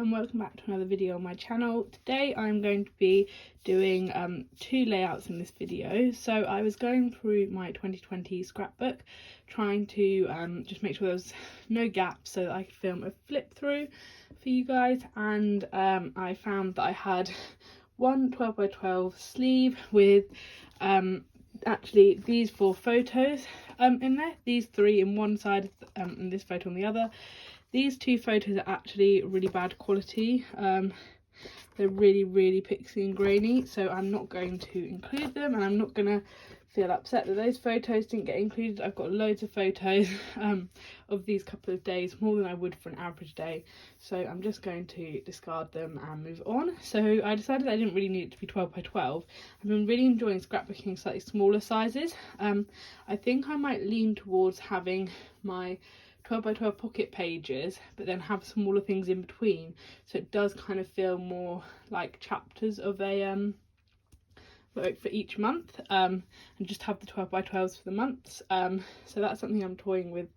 and welcome back to another video on my channel. Today I'm going to be doing two layouts in this video. So I was going through my 2020 scrapbook, trying to just make sure there was no gaps so that I could film a flip through for you guys, and I found that I had one 12 by 12 sleeve with actually these 4 photos in there, these 3 in one side and this photo on the other. These 2 photos are actually really bad quality. They're really pixely and grainy, so I'm not going to include them, and I'm not going to feel upset that those photos didn't get included. I've got loads of photos of these couple of days, more than I would for an average day, so I'm just going to discard them and move on. So I decided I didn't really need it to be 12 by 12. I've been really enjoying scrapbooking slightly smaller sizes. I think I might lean towards having my 12 by 12 pocket pages, but then have smaller things in between, so it does kind of feel more like chapters of a for each month, and just have the 12 by 12s for the months. So that's something I'm toying with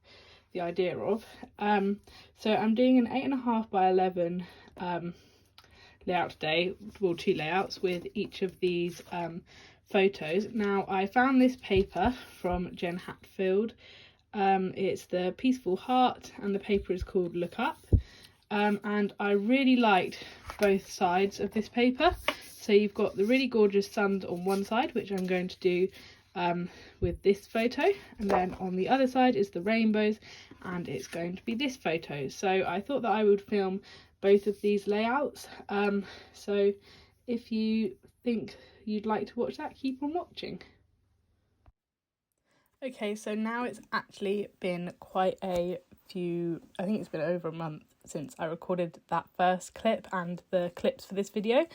the idea of. So I'm doing an 8.5 by 11 layout today, well, 2 layouts with each of these photos. Now I found this paper from Jen Hatfield. It's the Peaceful Heart, and the paper is called Look Up, and I really liked both sides of this paper. So you've got the really gorgeous suns on one side, which I'm going to do with this photo, and then on the other side is the rainbows, and it's going to be this photo. So I thought that I would film both of these layouts, so if you think you'd like to watch that, keep on watching. Okay, so now it's actually been quite a few, I think it's been over a month since I recorded that first clip and the clips for this video.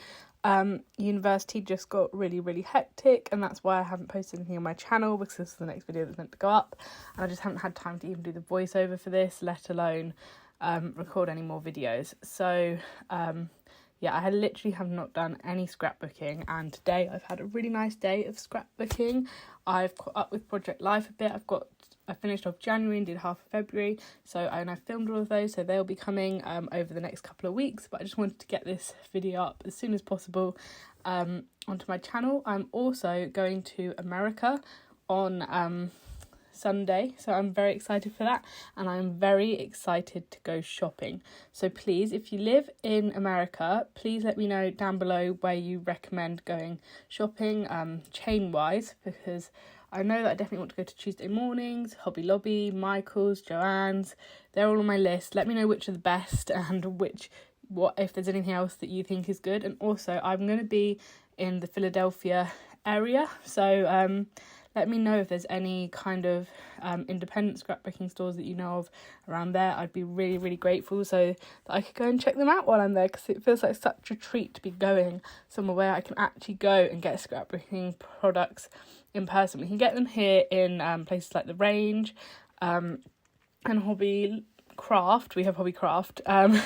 University just got really hectic, and that's why I haven't posted anything on my channel, because this is the next video that's meant to go up, and I just haven't had time to even do the voiceover for this, let alone record any more videos. So yeah, I literally have not done any scrapbooking, and today I've had a really nice day of scrapbooking. I've caught up with Project Life a bit. I finished off January and did half of February, and I filmed all of those, so they'll be coming over the next couple of weeks, but I just wanted to get this video up as soon as possible onto my channel. I'm also going to America on Sunday, so I'm very excited for that, and I'm very excited to go shopping. So please, if you live in America, please let me know down below where you recommend going shopping chain wise, because I know that I definitely want to go to Tuesday Mornings, Hobby Lobby, Michael's, Joann's. They're all on my list. Let me know which are the best, and what if there's anything else that you think is good. And also, I'm going to be in the Philadelphia area, so let me know if there's any kind of independent scrapbooking stores that you know of around there. I'd be really grateful, so that I could go and check them out while I'm there, because it feels like such a treat to be going somewhere where I can actually go and get scrapbooking products in person. We can get them here in places like The Range and Hobby Craft. We have Hobby Craft, but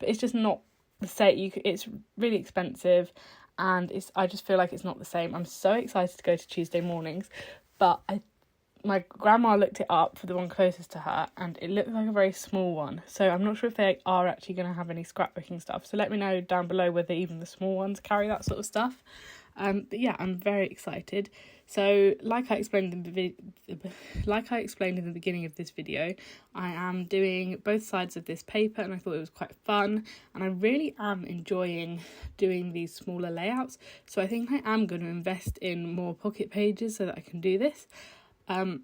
it's just not the same. It's really expensive, and I just feel like it's not the same. I'm so excited to go to Tuesday Mornings, but my grandma looked it up for the one closest to her, and it looked like a very small one. So I'm not sure if they are actually going to have any scrapbooking stuff. So let me know down below whether even the small ones carry that sort of stuff. But yeah, I'm very excited. So like I explained in the beginning of this video, I am doing both sides of this paper, and I thought it was quite fun, and I really am enjoying doing these smaller layouts. So I think I am going to invest in more pocket pages so that I can do this. I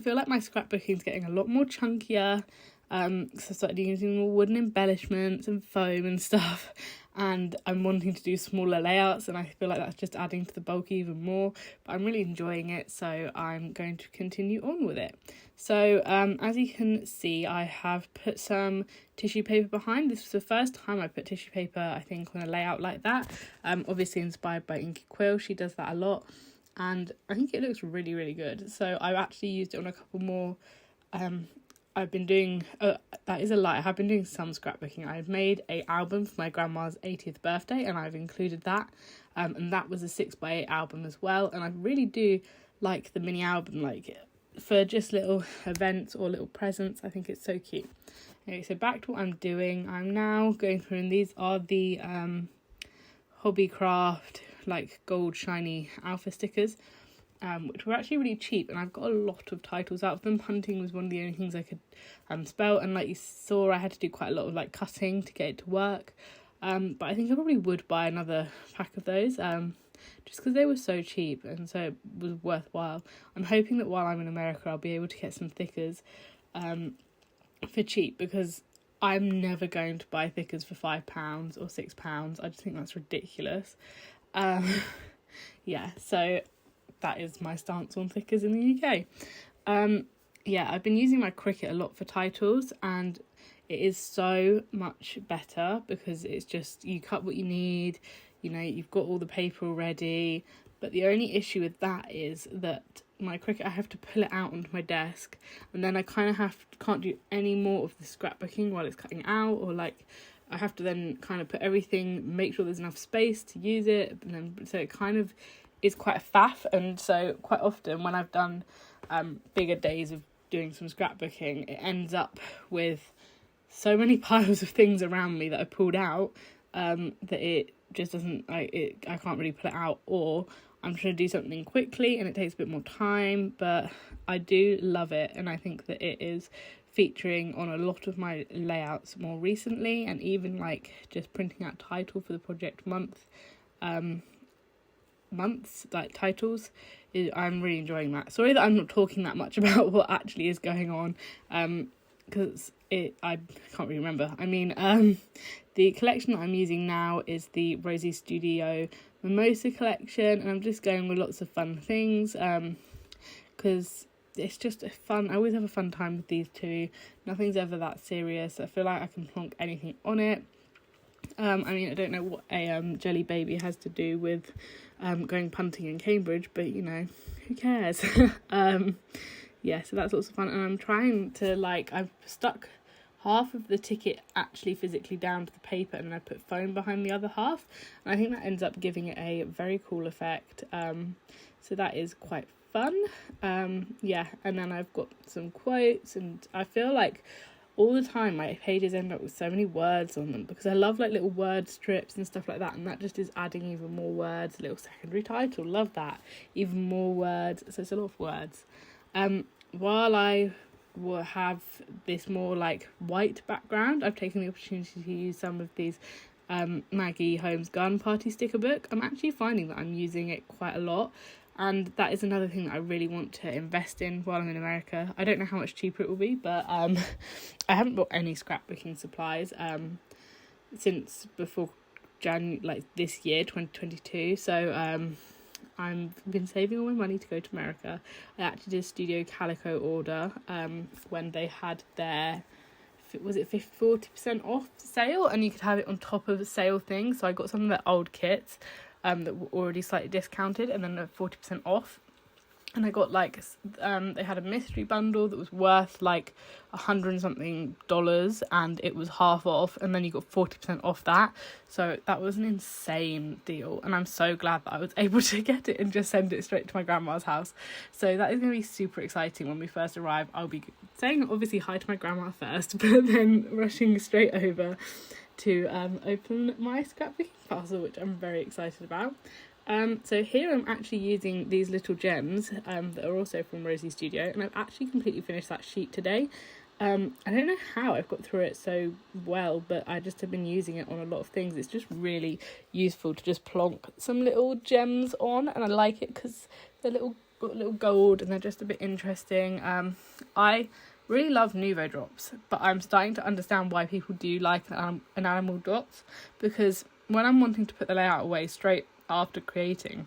feel like my scrapbooking is getting a lot more chunkier, because I started using more wooden embellishments and foam and stuff, and I'm wanting to do smaller layouts, and I feel like that's just adding to the bulk even more, but I'm really enjoying it, so I'm going to continue on with it. So as you can see, I have put some tissue paper behind. This was the first time I put tissue paper, I think, on a layout like that, obviously inspired by Inky Quill. She does that a lot, and I think it looks really good. So I've actually used it on a couple more. I've been doing, that is a lie, I have been doing some scrapbooking. I've made an album for my grandma's 80th birthday, and I've included that, and that was a 6x8 album as well, and I really do like the mini album, like for just little events or little presents. I think it's so cute. Okay, so back to what I'm doing. I'm now going through, and these are the Hobbycraft like gold shiny alpha stickers, which were actually really cheap, and I've got a lot of titles out of them. Hunting was one of the only things I could spell, and like you saw, I had to do quite a lot of like cutting to get it to work. But I think I probably would buy another pack of those, just because they were so cheap, and so it was worthwhile. I'm hoping that while I'm in America, I'll be able to get some thickers for cheap, because I'm never going to buy thickers for £5 or £6. I just think that's ridiculous. Yeah, so that is my stance on thickers in the UK. Yeah, I've been using my Cricut a lot for titles, and it is so much better because it's just, you cut what you need, you know, you've got all the paper already. But the only issue with that is that my Cricut, I have to pull it out onto my desk, and then I kind of can't do any more of the scrapbooking while it's cutting out, or like I have to then kind of put everything, make sure there's enough space to use it, and then so it kind of is quite a faff. And so quite often when I've done bigger days of doing some scrapbooking, it ends up with so many piles of things around me that I pulled out that it just doesn't, I can't really pull it out, or I'm trying to do something quickly and it takes a bit more time. But I do love it, and I think that it is featuring on a lot of my layouts more recently, and even like just printing out title for the project months like titles. I'm really enjoying that. Sorry that I'm not talking that much about what actually is going on, because I can't really remember. I mean, the collection that I'm using now is the Rosie Studio Mimosa collection, and I'm just going with lots of fun things, because it's just a fun, I always have a fun time with these two. Nothing's ever that serious. I feel like I can plonk anything on it. I mean, I don't know what a jelly baby has to do with going punting in Cambridge, but you know, who cares? Yeah, so that's lots of fun, and I'm trying to, like, I've stuck half of the ticket actually physically down to the paper, and I put foam behind the other half, and I think that ends up giving it a very cool effect. So that is quite fun. Yeah, and then I've got some quotes, and I feel like all the time my pages end up with so many words on them, because I love like little word strips and stuff like that, and that just is adding even more words. Little secondary title, love that, even more words, so it's a lot of words. While I will have this more like white background, I've taken the opportunity to use some of these Maggie Holmes Garden Party sticker book. I'm actually finding that I'm using it quite a lot, and that is another thing that I really want to invest in while I'm in America. I don't know how much cheaper it will be, but I haven't bought any scrapbooking supplies since before January, like this year, 2022. So I've been saving all my money to go to America. I actually did a Studio Calico order when they had their, was it 40% off sale, and you could have it on top of a sale thing. So I got some of their old kits that were already slightly discounted, and then 40% off. And I got like, they had a mystery bundle that was worth like $100 and something, and it was half off, and then you got 40% off that. So that was an insane deal, and I'm so glad that I was able to get it and just send it straight to my grandma's house. So that is going to be super exciting when we first arrive. I'll be saying obviously hi to my grandma first, but then rushing straight over to open my scrapbooking parcel, which I'm very excited about. So here I'm actually using these little gems that are also from Rosie Studio, and I've actually completely finished that sheet today. I don't know how I've got through it so well, but I just have been using it on a lot of things. It's just really useful to just plonk some little gems on, and I like it because they're got little gold, and they're just a bit interesting. I really love Nouveau drops, but I'm starting to understand why people do like an enamel dots, because when I'm wanting to put the layout away straight after creating,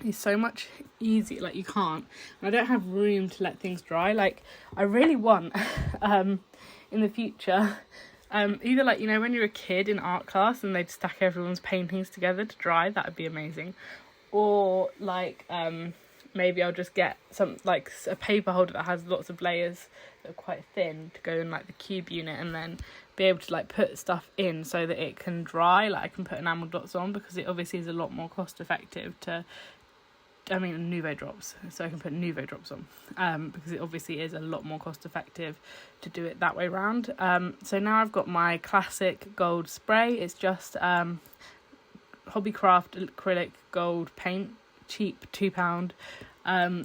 it's so much easier. Like, you can't, and I don't have room to let things dry. Like, I really want in the future, either like, you know, when you're a kid in art class and they'd stack everyone's paintings together to dry, that would be amazing. Or like maybe I'll just get some, like a paper holder that has lots of layers that are quite thin to go in like the cube unit, and then be able to like put stuff in so that it can dry. Like, I can put enamel dots on, because it obviously is a lot more cost effective to Nuvo drops, so I can put Nuvo drops on, because it obviously is a lot more cost effective to do it that way round. So now I've got my classic gold spray. It's just Hobbycraft acrylic gold paint, cheap, £2,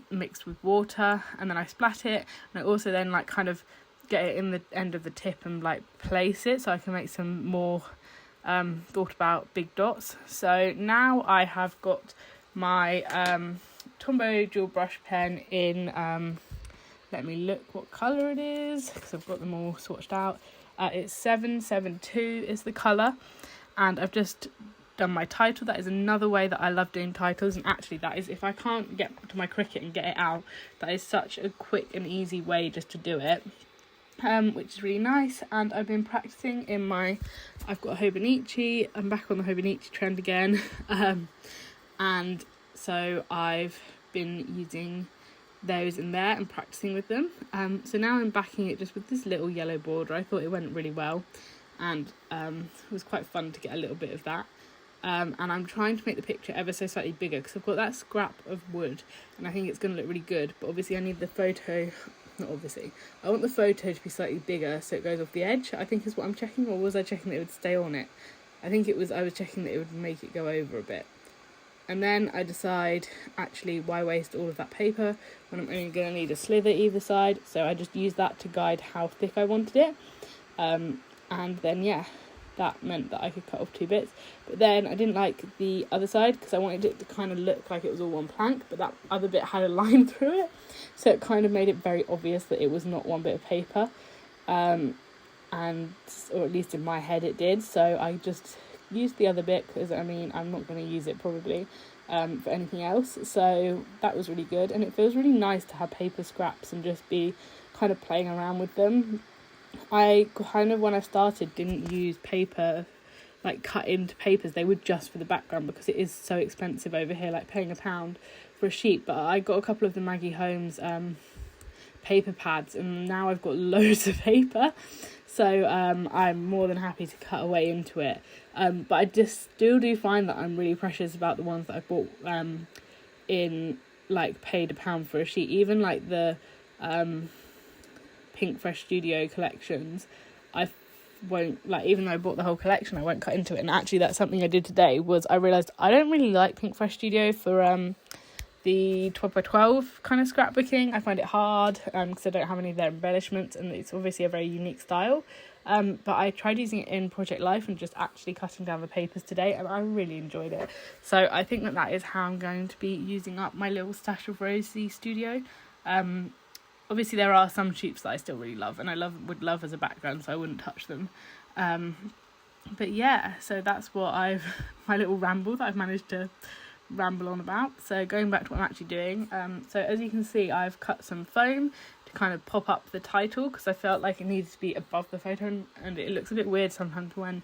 mixed with water, and then I splat it, and I also then like kind of get it in the end of the tip and like place it so I can make some more thought about big dots. So now I have got my Tombow dual brush pen in, let me look what colour it is, because I've got them all swatched out. It's 772 is the colour, and I've just done my title. That is another way that I love doing titles, and actually that is, if I can't get to my Cricut and get it out, that is such a quick and easy way just to do it, which is really nice. And I've been practicing in my, I've got a Hobonichi, I'm back on the Hobonichi trend again, and so I've been using those in there and practicing with them. So now I'm backing it just with this little yellow border. I thought it went really well, and it was quite fun to get a little bit of that. And I'm trying to make the picture ever so slightly bigger, because I've got that scrap of wood and I think it's going to look really good, but obviously I need the photo, not obviously, I want the photo to be slightly bigger so it goes off the edge, I think is what I'm checking. Or was I checking that it would stay on it? I think I was checking that it would make it go over a bit. And then I decide, actually, why waste all of that paper when I'm only going to need a slither either side, so I just use that to guide how thick I wanted it. And then yeah, that meant that I could cut off 2 bits. But then I didn't like the other side because I wanted it to kind of look like it was all one plank, but that other bit had a line through it, so it kind of made it very obvious that it was not one bit of paper, or at least in my head it did. So I just used the other bit because I'm not going to use it probably for anything else. So that was really good, and it feels really nice to have paper scraps and just be kind of playing around with them. I kind of, when I started, didn't use paper, like cut into papers. They were just for the background because it is so expensive over here, like paying £1 for a sheet. But I got a couple of the Maggie Holmes paper pads, and now I've got loads of paper, so I'm more than happy to cut away into it. But I just still do find that I'm really precious about the ones that I bought in, like, paid £1 for a sheet. Even like the Pink Fresh Studio collections, I won't, like, even though I bought the whole collection, I won't cut into it. And actually that's something I did today, was I realised I don't really like Pink Fresh Studio for the 12x12 kind of scrapbooking. I find it hard because I don't have any of their embellishments, and it's obviously a very unique style. But I tried using it in Project Life and just actually cutting down the papers today, and I really enjoyed it. So I think that is how I'm going to be using up my little stash of Rosie Studio. Obviously there are some sheets that I still really love, and I would love as a background, so I wouldn't touch them. But yeah, so that's what my little ramble that I've managed to ramble on about. So going back to what I'm actually doing, so as you can see, I've cut some foam to kind of pop up the title, because I felt like it needs to be above the photo, and it looks a bit weird sometimes when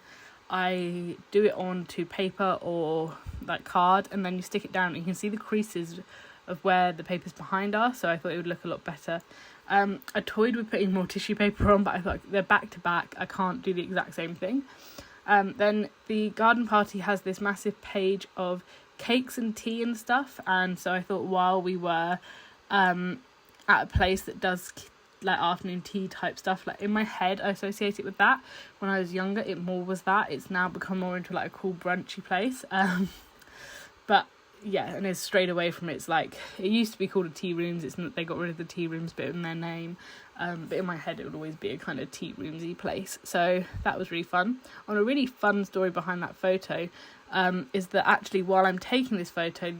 I do it onto paper or like card, and then you stick it down and you can see the creases of where the papers behind are, so I thought it would look a lot better. I toyed with putting more tissue paper on, but I thought they're back to back, I can't do the exact same thing. Then the garden party has this massive page of cakes and tea and stuff, and so I thought, while we were at a place that does like afternoon tea type stuff, like in my head I associate it with that. When I was younger it more was that. It's now become more into like a cool brunchy place, but yeah, and it's strayed away from it. It's like, it used to be called a tea rooms, it's not, they got rid of the tea rooms bit in their name, but in my head it would always be a kind of tea roomsy place. So that was really fun. On a really fun story behind that photo, is that actually while I'm taking this photo,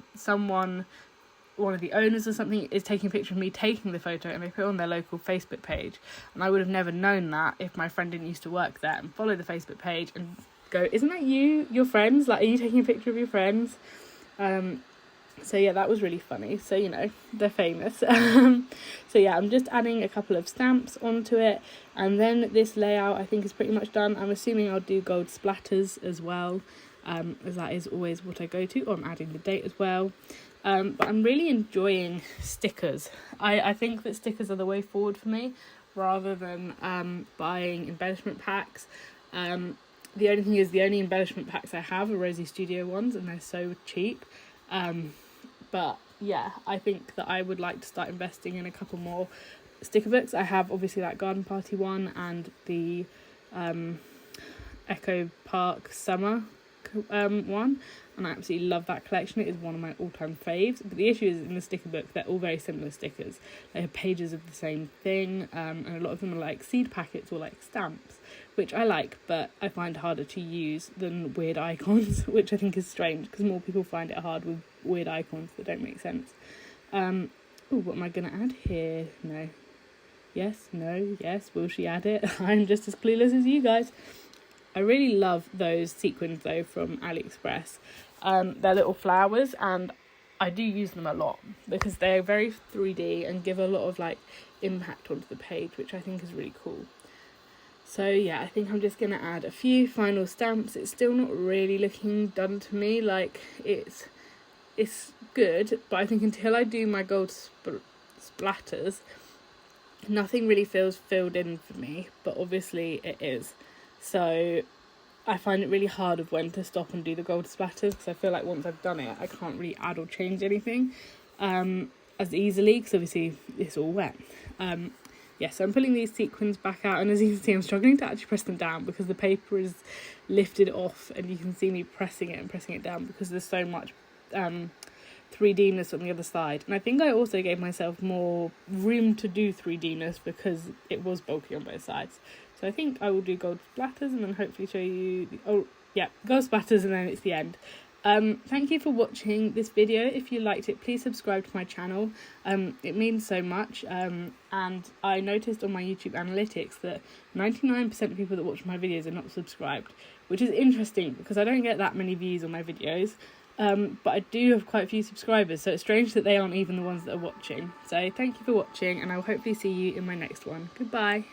one of the owners or something is taking a picture of me taking the photo, and they put it on their local Facebook page, and I would have never known that if my friend didn't used to work there and follow the Facebook page and go, isn't that you, your friends, like, are you taking a picture of your friends? So yeah, that was really funny. So, you know, they're famous. So yeah, I'm just adding a couple of stamps onto it, and then this layout I think is pretty much done. I'm assuming I'll do gold splatters as well, as that is always what I go to. Or I'm adding the date as well. But I'm really enjoying stickers. I think that stickers are the way forward for me, rather than buying embellishment packs. The only thing is, the only embellishment packs I have are Rosie Studio ones, and they're so cheap. But yeah, I think that I would like to start investing in a couple more sticker books. I have obviously that garden party one and the Echo Park summer one, and I absolutely love that collection. It is one of my all-time faves, but the issue is in the sticker book they're all very similar stickers. They have pages of the same thing, and a lot of them are like seed packets or like stamps, which I like, but I find harder to use than weird icons, which I think is strange because more people find it hard with weird icons that don't make sense. Oh, what am I going to add here? No. Yes, no, yes, will she add it? I'm just as clueless as you guys. I really love those sequins though from AliExpress. They're little flowers, and I do use them a lot because they're very 3D and give a lot of like impact onto the page, which I think is really cool. So yeah, I think I'm just going to add a few final stamps. It's still not really looking done to me. Like it's good, but I think until I do my gold splatters, nothing really feels filled in for me, but obviously it is. So I find it really hard of when to stop and do the gold splatters, because I feel like once I've done it I can't really add or change anything as easily, because obviously it's all wet. So I'm pulling these sequins back out, and as you can see I'm struggling to actually press them down because the paper is lifted off, and you can see me pressing it down because there's so much 3Dness on the other side. And I think I also gave myself more room to do 3Dness because it was bulky on both sides. So I think I will do gold splatters and then hopefully show you gold splatters, and then it's the end. Thank you for watching this video. If you liked it, please subscribe to my channel. It means so much. And I noticed on my YouTube analytics that 99% of people that watch my videos are not subscribed, which is interesting because I don't get that many views on my videos. But I do have quite a few subscribers, so it's strange that they aren't even the ones that are watching. So thank you for watching, and I will hopefully see you in my next one. Goodbye.